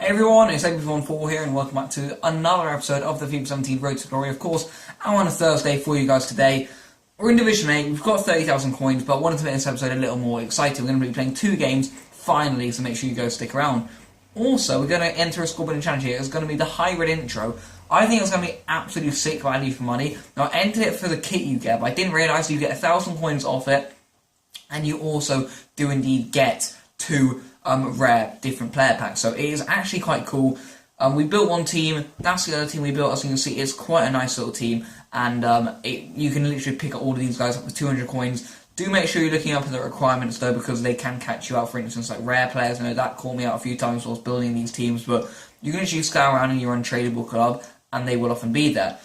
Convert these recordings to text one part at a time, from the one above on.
Hey everyone, it's AlexWB here and welcome back to another episode of the FIFA 17 Road to Glory. Of course, I'm on a Thursday for you guys today. We're in Division 8, we've got 30,000 coins, but wanted to make this episode a little more exciting. We're going to be playing 2 games, finally, so make sure you guys stick around. Also, we're going to enter a score-building challenge here. It's going to be the hybrid intro. I think it's going to be absolutely sick value for money. Now, I entered it for the kit you get, but I didn't realise you get 1,000 coins off it, and you also do indeed get 2 rare different player packs, so it is actually quite cool. We built one team, that's the other team we built. As you can see, it's quite a nice little team, and you can literally pick up all of these guys up with 200 coins. Do make sure you're looking up at the requirements though, because they can catch you out. For instance, like rare players, I know that caught me out a few times whilst building these teams, but you can actually scout around in your untradeable club and they will often be there.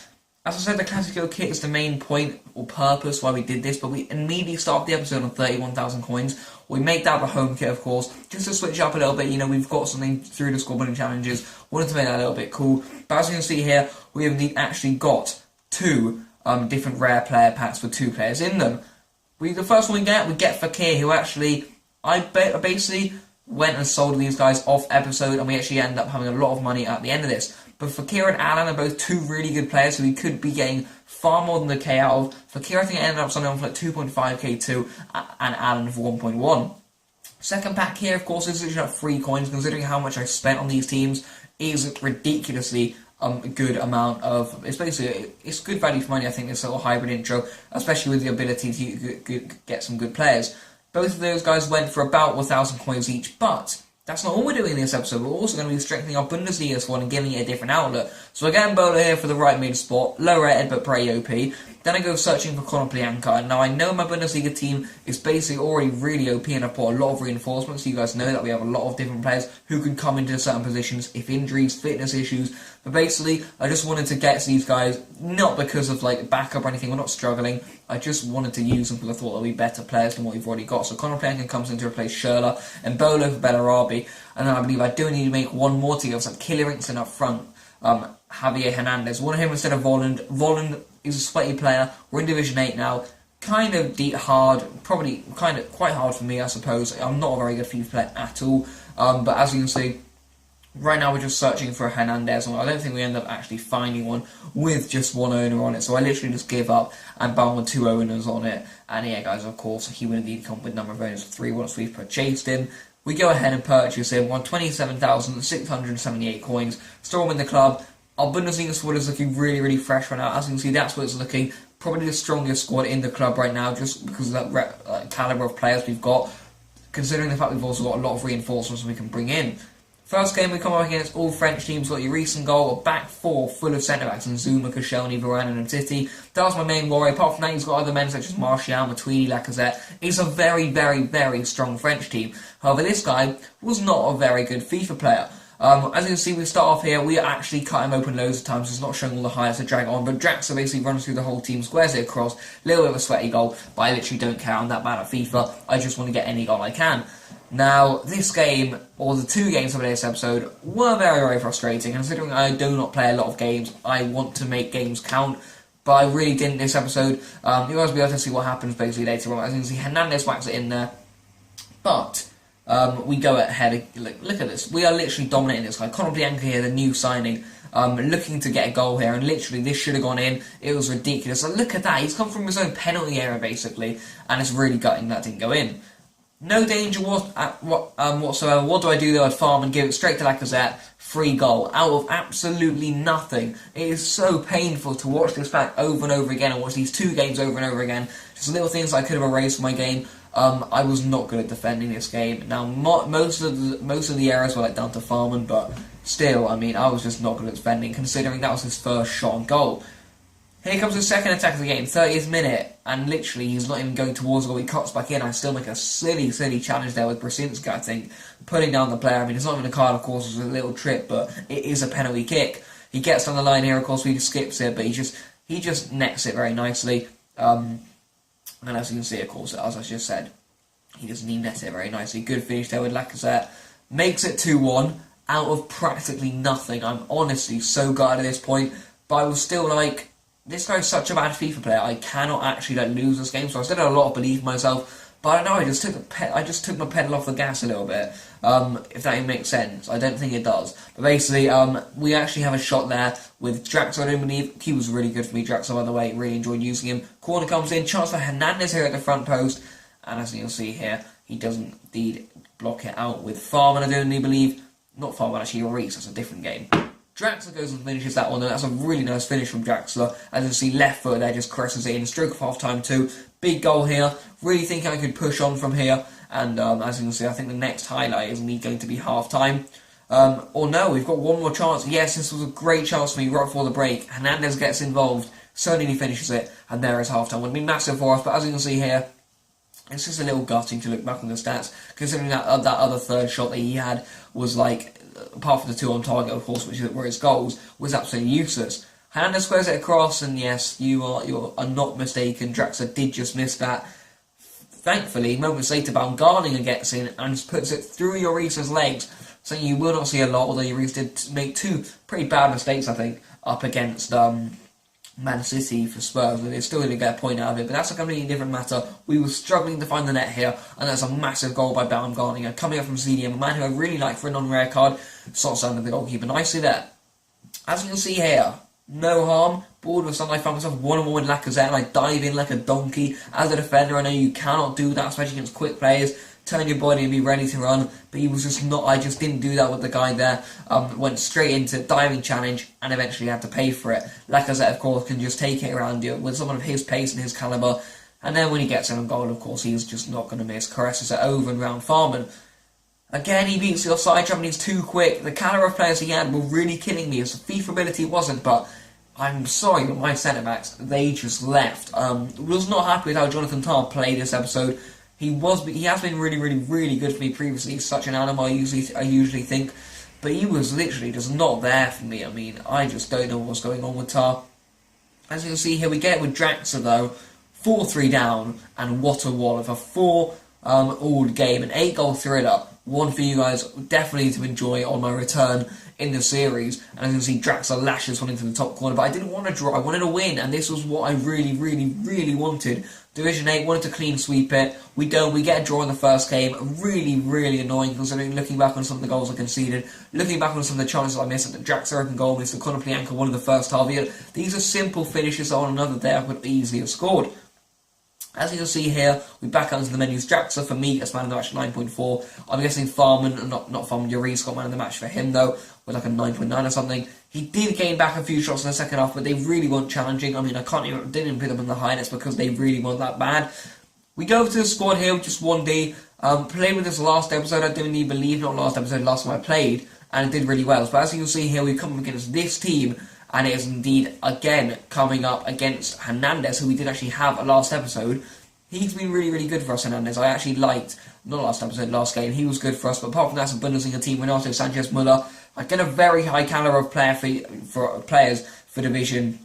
As I said, the Classico kit is the main point or purpose why we did this, but we immediately start the episode on 31,000 coins. We make that the home kit, of course, just to switch up a little bit. You know, we've got something through the score-building challenges. Wanted to make that a little bit cool. But as you can see here, we have indeed actually got 2 different rare player packs with 2 players in them. The first one we get Fakir, who actually, I basically went and sold these guys off episode, and we actually end up having a lot of money at the end of this. But Fakir and Alan are both 2 really good players, so we could be getting far more than the K out of. Fakir, I think, ended up something on for like 2.5k too, and Alan for 1.1. Second pack here, of course, is literally like 3 coins. Considering how much I spent on these teams, is ridiculously good amount of. It's good value for money. I think this little hybrid intro, especially with the ability to get some good players. Both of those guys went for about 1,000 coins each, but that's not all we're doing in this episode. We're also going to be strengthening our Bundesliga squad and giving it a different outlet. So again, Bowler here for the right mid spot, low rated but pretty OP. Then I go searching for Konoplyanka. Now I know my Bundesliga team is basically already really OP, and I've put a lot of reinforcements. So you guys know that we have a lot of different players who can come into certain positions if injuries, fitness issues. But basically, I just wanted to get these guys, not because of like backup or anything, we're not struggling. I just wanted to use them because I thought they'll be better players than what we've already got. So Konoplyanka comes in to replace Schürrle, and Bolo for Bellarabi. And then I believe I do need to make one more to give some killer instant up front. Javier Hernandez. One of him instead of Volland. Volland is a sweaty player. We're in Division 8 now. Kind of hard. Probably quite hard for me, I suppose. I'm not a very good FIFA player at all. But as you can see, right now we're just searching for a Hernandez. I don't think we end up actually finding one with just 1 owner on it. So I literally just give up and bound with 2 owners on it. And yeah, guys, of course, he will indeed come with number of owners of 3 once we've purchased him. We go ahead and purchase him on 27,678 coins. Store him in the club. Our Bundesliga squad is looking really, really fresh right now. As you can see, that's what it's looking. Probably the strongest squad in the club right now, just because of that calibre of players we've got. Considering the fact we've also got a lot of reinforcements we can bring in. First game we come up against all French teams. Got your recent goal, a back 4 full of centre-backs in Zuma, Koscielny, Varane and Titi. That was my main worry. Apart from that, he's got other men such as Martial, Matuidi, Lacazette. It's a very, very, very strong French team. However, this guy was not a very good FIFA player. As you can see, we start off here. We actually cut him open loads of times. It's not showing all the highlights to drag on, but Draxler basically runs through the whole team, squares it across. A little bit of a sweaty goal, but I literally don't care. I'm that bad at FIFA. I just want to get any goal I can. Now, this game, or the 2 games of this episode, were very, very frustrating. Considering I do not play a lot of games, I want to make games count, but I really didn't this episode. You guys will be able to see what happens basically later on. As you can see, Hernandez whacks it in there, but we go ahead. Look at this. We are literally dominating this guy. Konoplyanka here, the new signing, looking to get a goal here, and literally this should have gone in. It was ridiculous. Like, look at that. He's come from his own penalty area basically, and it's really gutting that didn't go in. No danger whatsoever. What do I do though? I'd farm and give it straight to Lacazette. Free goal out of absolutely nothing. It is so painful to watch this back over and over again and watch these 2 games over and over again. Just little things I could have erased from my game. I was not good at defending this game. Now most of the errors were like down to farming, but still, I mean, I was just not good at defending considering that was his first shot on goal. Here comes the second attack of the game, 30th minute, and literally he's not even going towards the goal. He cuts back in. I still make a silly, silly challenge there with Brzezinski, I think, putting down the player. I mean, it's not even a card, of course, it's a little trip, but it is a penalty kick. He gets down the line here, of course, he just skips it, but he just nets it very nicely. And as you can see, of course, as I just said, he just nets it very nicely. Good finish there with Lacazette. Makes it 2-1 out of practically nothing. I'm honestly so gutted at this point, but I was still like, this guy's such a bad FIFA player. I cannot actually lose this game. So I still had a lot of belief in myself. But I don't know. I just took my pedal off the gas a little bit. if that even makes sense. I don't think it does. But basically, we actually have a shot there with Draxler, I don't believe. He was really good for me, Draxler, by the way. Really enjoyed using him. Corner comes in, chance for Hernandez here at the front post. And as you'll see here, he doesn't indeed block it out with Farman, I don't believe. Not Farman, actually, Reese. That's a different game. Draxler goes and finishes that one, and that's a really nice finish from Draxler. As you see, left foot there just caresses it in. Stroke of half-time too. Big goal here. Really think I could push on from here. And as you can see, I think the next highlight is indeed going to be half-time. Or no, we've got one more chance. Yes, this was a great chance for me right before the break. Hernandez gets involved. Certainly finishes it. And there is half-time. Would be massive for us, but as you can see here, it's just a little gutting to look back on the stats, considering that other third shot that he had was like, apart from the 2 on target, of course, which were his goals, was absolutely useless. Hernandez squares it across, and yes, you are not mistaken. Draxler did just miss that. Thankfully, moments later, Baumgartlinger gets in and just puts it through Lloris's legs, something you will not see a lot, although Lloris did make 2 pretty bad mistakes, I think, up against Man City for Spurs, but they still didn't get a point out of it. But that's a completely different matter. We were struggling to find the net here, and that's a massive goal by Baumgartlinger coming up from CDM, a man who I really like for a non-rare card. Slots under the goalkeeper nicely there. As you can see here, no harm. Bored with something, I found myself 1-on-1 with Lacazette, and I dive in like a donkey. As a defender, I know you cannot do that, especially against quick players. Turn your body and be ready to run, but he was just not. I just didn't do that with the guy there. Went straight into diving challenge and eventually had to pay for it. Lacazette, of course, can just take it around you with someone of his pace and his calibre, and then when he gets an goal, of course, he's just not going to miss. Caresses it over and round Farman. Again, he beats the offside trap and he's too quick. The calibre of players he had were really killing me. His FIFA ability wasn't, but I'm sorry, but my centre-backs, they just left. Was not happy with how Jonathan Tah played this episode. He has been really good for me previously. He's such an animal, I usually think, but he was literally just not there for me. I mean, I just don't know what's going on with Tar. As you can see here, we get it with Draxler though, 4-3 down, and what a wall of a 4-all game, an 8-goal thriller. One for you guys definitely to enjoy on my return in the series. And as you can see, Draxler lashes one into the top corner, but I didn't want to draw, I wanted to win, and this was what I really wanted. Division 8, wanted to clean sweep it. We don't, we get a draw in the first game. Really annoying, considering looking back on some of the goals I conceded, looking back on some of the chances I missed at the Draxler open goal, missed the Konoplyanka one in the first half. These are simple finishes that on another day I could easily have scored. As you can see here, we back out into the menus. Draxler for me, as man of the match, 9.4. I'm guessing Farman, not Farman, Lloris got man of the match for him though, with like a 9.9 or something. He did gain back a few shots in the second half, but they really weren't challenging. I mean, didn't even put them in the highlights because they really weren't that bad. We go to the squad here with just 1D. Played with this last episode, I don't even believe, not last episode, last time I played, and it did really well. But as you can see here, we've come up against this team, and it is indeed, again, coming up against Hernandez, who we did actually have a last episode. He's been really good for us, Hernandez. I actually liked, not last episode, last game, he was good for us, but apart from that, it's a Bundesliga team, Renato Sanchez Muller. I get a very high caliber of for players for Division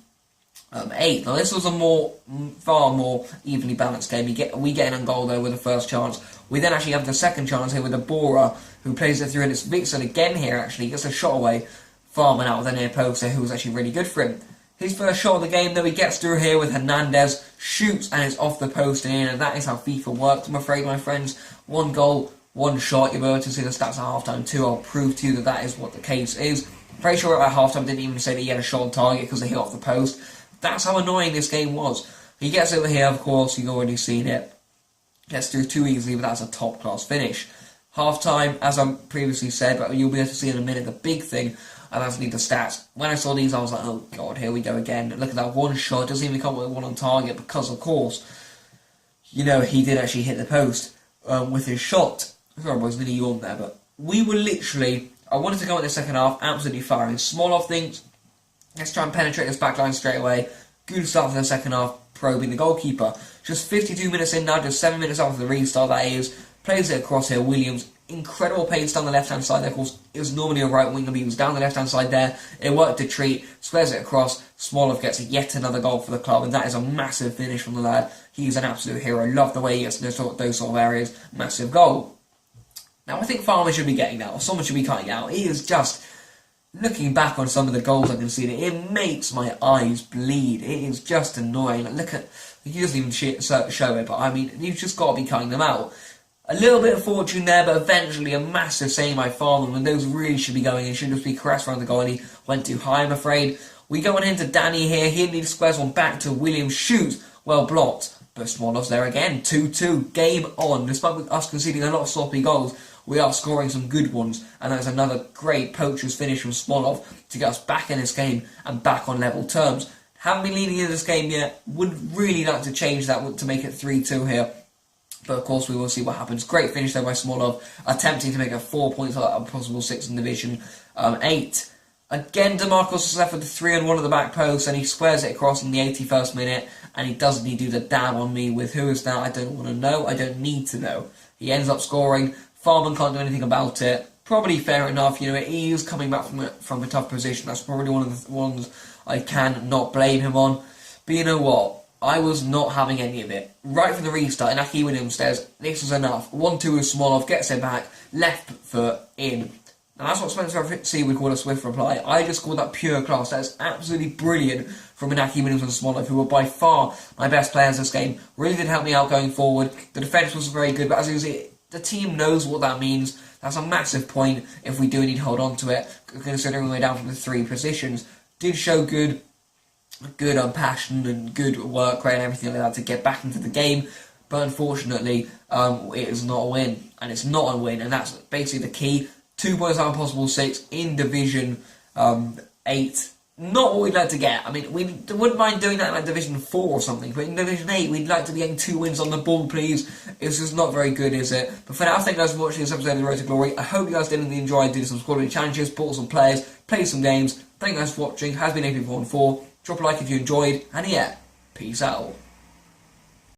8. Now, this was a far more evenly balanced game. We get an goal, though, with the first chance. We then actually have the second chance here with Abora, who plays it through, and it's Vixen again here, actually. He gets a shot away, Farman out of the near post there, who was actually really good for him. His first shot of the game, though, he gets through here with Hernandez, shoots, and it's off the post and in, and that is how FIFA works, I'm afraid, my friends. 1 goal, 1 shot. You'll be able to see the stats at half-time too. I'll prove to you that that is what the case is. Pretty sure at half-time didn't even say that he had a shot on target because they hit off the post. That's how annoying this game was. He gets over here, of course, you've already seen it. Gets through too easily, but that's a top-class finish. Half-time, as I previously said, but you'll be able to see in a minute, the big thing, and that's the stats. When I saw these, I was like, oh god, here we go again. Look at that 1 shot, doesn't even come with 1 on target, because of course, you know, he did actually hit the post with his shot. Sorry boys, nearly yawned there, but we were literally, I wanted to go in the second half, absolutely firing. Small off things, let's try and penetrate this back line straight away. Good start for the second half, probing the goalkeeper. Just 52 minutes in now, just 7 minutes after the restart that is. Plays it across here, Williams. Incredible pace down the left-hand side there. Of course, it was normally a right winger, but he was down the left-hand side there. It worked a treat, squares it across. Smolov gets yet another goal for the club, and that is a massive finish from the lad. He's an absolute hero. Love the way he gets in those sort of areas. Massive goal. Now, I think Farmer should be getting that, or someone should be cutting out. He is just, looking back on some of the goals I can see, it makes my eyes bleed. It is just annoying. Look at, he doesn't even show it, but I mean, you've just got to be cutting them out. A little bit of fortune there, but eventually a massive save by Farman when those really should be going in. Should just be caressed around the goal, and he went too high, I'm afraid. We go on into Danny here. He needs squares one back to William. Shoot, well blocked. But Smolov's there again. 2-2. Game on. Despite us conceding a lot of sloppy goals, we are scoring some good ones. And that is another great poacher's finish from Smolov to get us back in this game and back on level terms. Haven't been leading in this game yet. Would really like to change that to make it 3-2 here. But of course we will see what happens. Great finish there by Smolov, attempting to make it 4 points out of a possible 6 in Division 8. Again, DeMarcos is left with the 3-on-1 at the back post, and he squares it across in the 81st minute, and he doesn't need to do the dab on me with who is that? I don't want to know. I don't need to know. He ends up scoring. Farman can't do anything about it. Probably fair enough. You know, he is coming back from a tough position. That's probably one of the ones I can not blame him on. But you know what? I was not having any of it. Right from the restart, Inaki Williams says, this was enough. 1-2 with Smolov, gets it back, left foot in. And that's what Spencer FC would call a swift reply. I just called that pure class. That is absolutely brilliant from Inaki Williams and Smolov, who were by far my best players this game. Really did help me out going forward. The defence was very good, but as you see, the team knows what that means. That's a massive point if we do need to hold on to it, considering we're down from the 3 positions. Did show good passion and good work rate and everything like that to get back into the game, but unfortunately it is not a win, and it's not a win, and that's basically the key. 2 points out of possible 6 in Division 8. Not what we'd like to get. I mean, we wouldn't mind doing that in like Division 4 or something, but in Division 8 we'd like to be getting 2 wins on the board, please. It's just not very good, is it? But for now, thank you guys for watching this episode of The Road to Glory. I hope you guys did enjoy. I did some squad challenges, bought some players, played some games. Thank you guys for watching. Has been AP414. Drop a like if you enjoyed, and yeah, peace out.